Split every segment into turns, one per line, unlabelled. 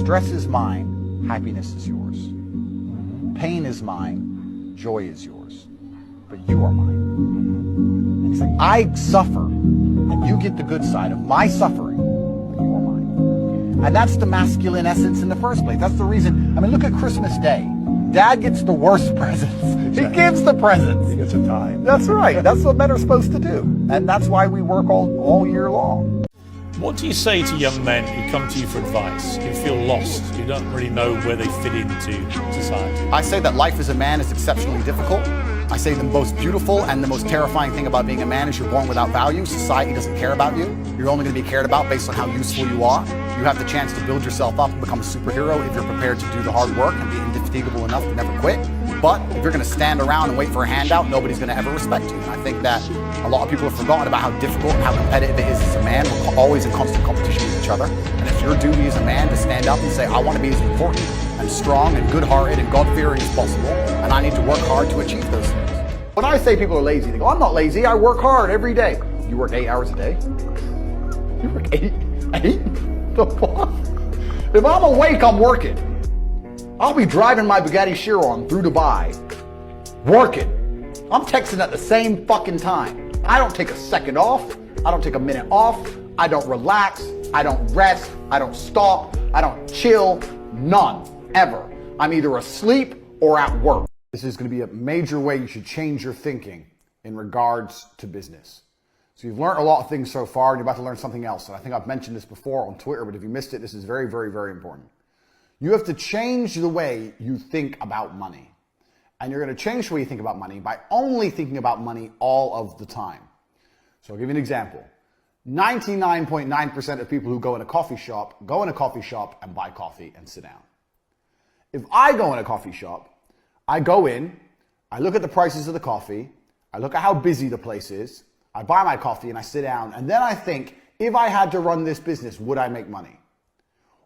Stress is mine, happiness is yours. Pain is mine, joy is yours. But you are mine. And he's like, I suffer, and you get the good side of my suffering, but you are mine. And that's the masculine essence in the first place. That's the reason. I mean, look at Christmas Day. Dad gets the worst presents. He gives the presents.
He gets a time.
That's right. That's what men are supposed to do. And that's why we work all year long.
What do you say to young men who come to you for advice, who feel lost, who don't really know where they fit into society?
I say that life as a man is exceptionally difficult. I say the most beautiful and the most terrifying thing about being a man is you're born without value. Society doesn't care about you. You're only going to be cared about based on how useful you are. You have the chance to build yourself up and become a superhero if you're prepared to do the hard work and be indefatigable enough to never quit. But if you're going to stand around and wait for a handout, nobody's going to ever respect you. And I think that a lot of people have forgotten about how difficult and how competitive it is as a man. We're always in constant competition with each other. And it's your duty as a man to stand up and say, I want to be as important and strong and good-hearted and God-fearing as possible, and I need to work hard to achieve those things. When I say people are lazy, they go, I'm not lazy, I work hard every day. You work 8 hours a day? You work 8? The fuck? If I'm awake, I'm working. I'll be driving my Bugatti Chiron through Dubai, working. I'm texting at the same fucking time. I don't take a second off. I don't take a minute off. I don't relax. I don't rest. I don't stop. I don't chill. None. Ever. I'm either asleep or at work. This is going to be a major way you should change your thinking in regards to business. So you've learned a lot of things so far, and you're about to learn something else. And I think I've mentioned this before on Twitter, but if you missed it, this is very, very, very important. You have to change the way you think about money. And you're going to change the way you think about money by only thinking about money all of the time. So I'll give you an example. 99.9% of people who go in a coffee shop and buy coffee and sit down. If I go in a coffee shop, I go in, I look at the prices of the coffee, I look at how busy the place is, I buy my coffee and I sit down, and then I think, if I had to run this business, would I make money?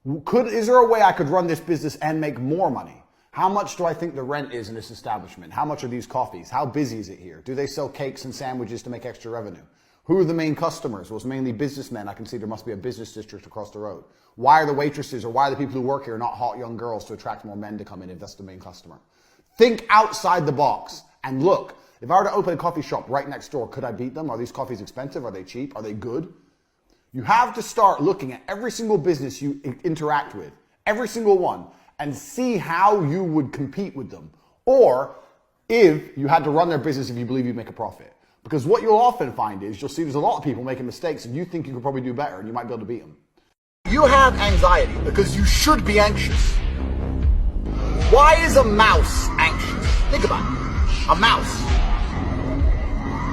Is there a way I could run this business and make more money? How much do I think the rent is in this establishment? How much are these coffees? How busy is it here? Do they sell cakes and sandwiches to make extra revenue? Who are the main customers? Well, it's mainly businessmen. I can see there must be a business district across the road. Why are the waitresses or why are the people who work here not hot young girls to attract more men to come in if that's the main customer? Think outside the box and look. If I were to open a coffee shop right next door, could I beat them? Are these coffees expensive? Are they cheap? Are they good? You have to start looking at every single business you interact with, every single one, and see how you would compete with them. Or if you had to run their business if you believe you'd make a profit. Because what you'll often find is you'll see there's a lot of people making mistakes and you think you could probably do better and you might be able to beat them. You have anxiety because you should be anxious. Why is a mouse anxious? Think about it. A mouse.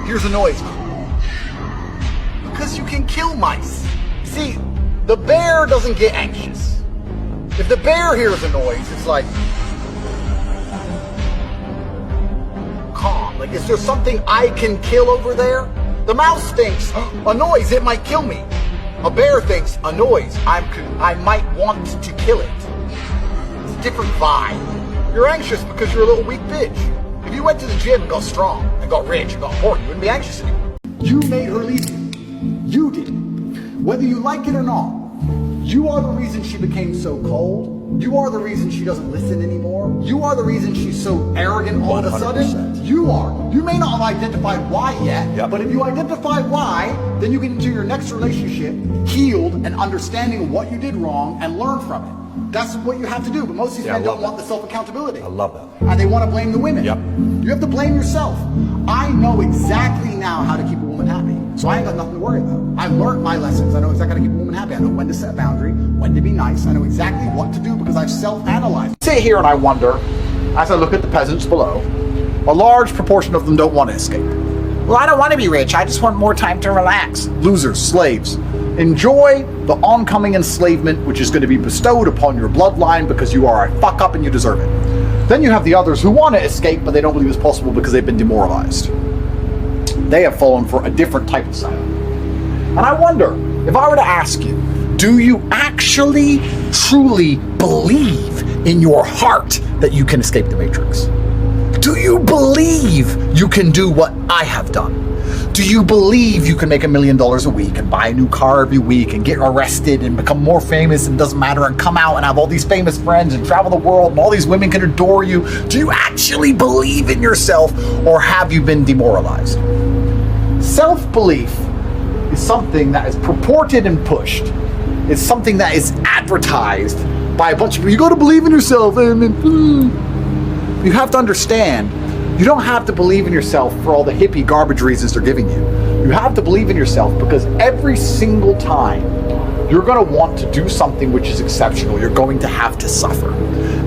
Here's a noise. Because you can kill mice. See, the bear doesn't get anxious. If the bear hears a noise, it's like calm. Like, is there something I can kill over there? The mouse thinks, a noise, it might kill me. A bear thinks, a noise, I might want to kill it. It's a different vibe. You're anxious because you're a little weak bitch. If you went to the gym and got strong, and got rich, and got important, you wouldn't be anxious anymore. You made her leave you. You did. Whether you like it or not, you are the reason she became so cold. You are the reason she doesn't listen anymore. You are the reason she's so arrogant all of a sudden. You are. You may not have identified why yet, but if you identify why, then you get into your next relationship healed and understanding what you did wrong and learn from it. That's what you have to do. But most of these men don't want the self-accountability.
I love that.
And they want to blame the women. You have to blame yourself. I know exactly now how to keep a woman happy. So I ain't got nothing to worry about. I've learned my lessons. I know exactly how to keep a woman happy. I know when to set a boundary, when to be nice. I know exactly what to do because I've self-analyzed. I sit here and I wonder, as I look at the peasants below, a large proportion of them don't want to escape. Well, I don't want to be rich. I just want more time to relax. Losers, slaves. Enjoy the oncoming enslavement which is going to be bestowed upon your bloodline because you are a fuck up and you deserve it. Then you have the others who want to escape but they don't believe it's possible because they've been demoralized. They have fallen for a different type of setup. And I wonder, if I were to ask you, do you actually, truly believe in your heart that you can escape the Matrix? Do you believe you can do what I have done? Do you believe you can make $1 million a week and buy a new car every week and get arrested and become more famous and doesn't matter and come out and have all these famous friends and travel the world and all these women can adore you? Do you actually believe in yourself, or have you been demoralized? Self-belief is something that is purported and pushed. It's something that is advertised by a bunch of people. You got to believe in yourself. You have to understand, you don't have to believe in yourself for all the hippie garbage reasons they're giving you. You have to believe in yourself because every single time you're going to want to do something which is exceptional, you're going to have to suffer.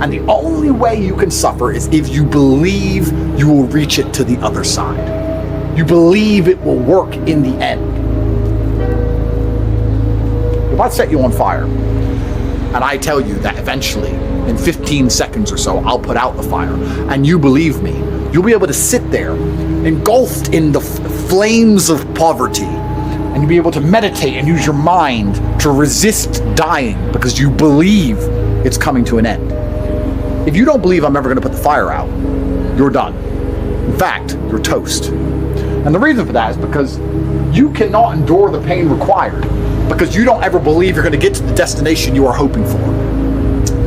And the only way you can suffer is if you believe you will reach it to the other side. You believe it will work in the end. If I set you on fire and I tell you that eventually, in 15 seconds or so, I'll put out the fire, and you believe me, you'll be able to sit there engulfed in the flames of poverty, and you'll be able to meditate and use your mind to resist dying because you believe it's coming to an end. If you don't believe I'm ever going to put the fire out, you're done. In fact, you're toast. And the reason for that is because you cannot endure the pain required because you don't ever believe you're going to get to the destination you are hoping for.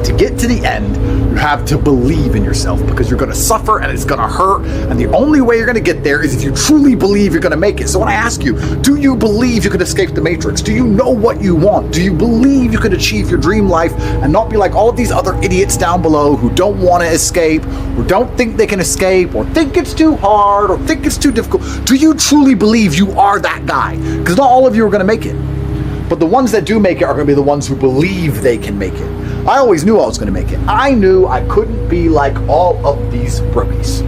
To get to the end, you have to believe in yourself because you're going to suffer and it's going to hurt. And the only way you're going to get there is if you truly believe you're going to make it. So when I ask you, do you believe you could escape the matrix? Do you know what you want? Do you believe you could achieve your dream life and not be like all of these other idiots down below who don't want to escape, or don't think they can escape, or think it's too hard, or think it's too difficult? Do you truly believe you are that guy? Because not all of you are going to make it. But the ones that do make it are going to be the ones who believe they can make it. I always knew I was going to make it. I knew I couldn't be like all of these brokies.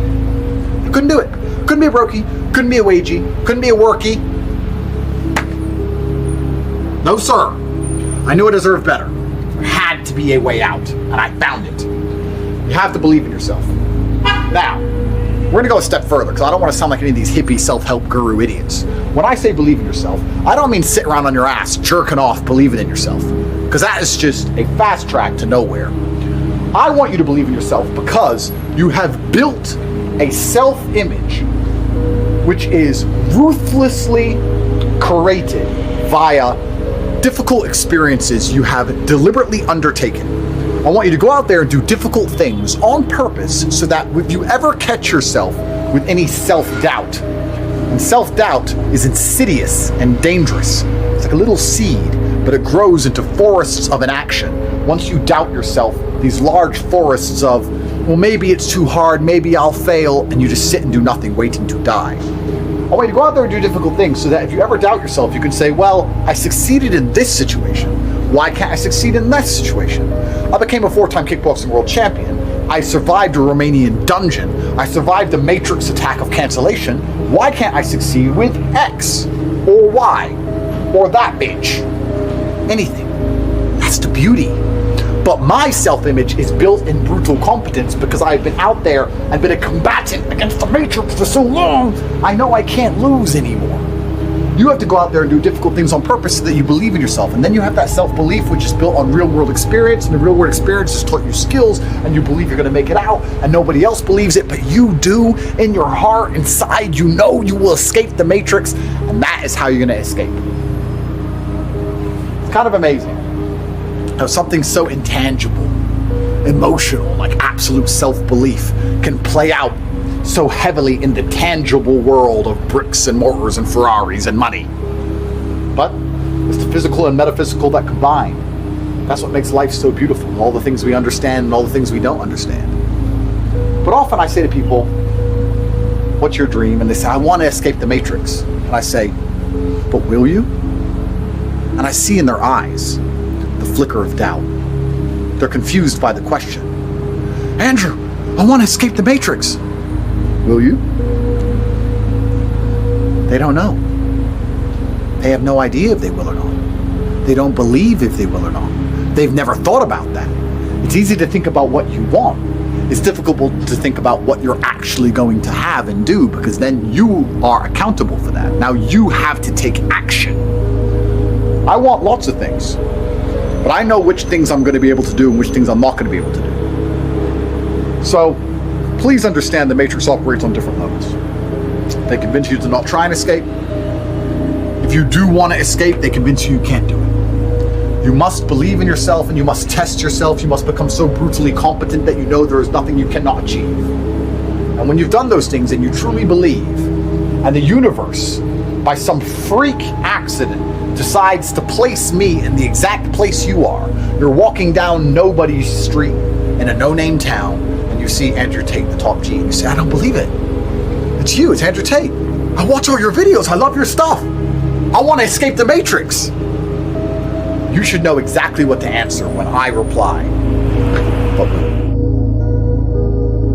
I couldn't do it. Couldn't be a brokey. Couldn't be a wagey. Couldn't be a worky. No, sir. I knew I deserved better. There had to be a way out, and I found it. You have to believe in yourself. Now, we're going to go a step further because I don't want to sound like any of these hippie self-help guru idiots. When I say believe in yourself, I don't mean sit around on your ass jerking off believing in yourself, because that is just a fast track to nowhere. I want you to believe in yourself because you have built a self-image which is ruthlessly created via difficult experiences you have deliberately undertaken. I want you to go out there and do difficult things on purpose so that if you ever catch yourself with any self-doubt, and self-doubt is insidious and dangerous. It's like a little seed, but it grows into forests of inaction. Once you doubt yourself, these large forests of, well, maybe it's too hard, maybe I'll fail, and you just sit and do nothing, waiting to die. I want you to go out there and do difficult things so that if you ever doubt yourself, you can say, well, I succeeded in this situation. Why can't I succeed in that situation? I became a 4-time kickboxing world champion. I survived a Romanian dungeon. I survived the matrix attack of cancellation. Why can't I succeed with X or Y or that bitch? Anything. That's the beauty. But my self-image is built in brutal competence because I've been out there and been a combatant against the matrix for so long. I know I can't lose anymore. You have to go out there and do difficult things on purpose so that you believe in yourself. And then you have that self-belief, which is built on real-world experience. And the real-world experience has taught you skills, and you believe you're going to make it out. And nobody else believes it, but you do. In your heart, inside, you know you will escape the matrix. And that is how you're going to escape. It's kind of amazing how something so intangible, emotional, like absolute self-belief can play out so heavily in the tangible world of bricks and mortars and Ferraris and money. But it's the physical and metaphysical that combine. That's what makes life so beautiful, all the things we understand and all the things we don't understand. But often I say to people, what's your dream? And they say, I want to escape the matrix. And I say, but will you? And I see in their eyes the flicker of doubt. They're confused by the question. Andrew, I want to escape the matrix. Will you? They don't know. They have no idea if they will or not. They don't believe if they will or not. They've never thought about that. It's easy to think about what you want. It's difficult to think about what you're actually going to have and do, because then you are accountable for that. Now you have to take action. I want lots of things, but I know which things I'm going to be able to do and which things I'm not going to be able to do. So please understand the matrix operates on different levels. They convince you to not try and escape. If you do want to escape, they convince you you can't do it. You must believe in yourself and you must test yourself. You must become so brutally competent that you know there is nothing you cannot achieve. And when you've done those things and you truly believe, and the universe, by some freak accident, decides to place me in the exact place you are, you're walking down nobody's street in a no-name town, and you see Andrew Tate, the top G, and you say, I don't believe it. It's you, it's Andrew Tate. I watch all your videos, I love your stuff. I want to escape the Matrix. You should know exactly what to answer when I reply. But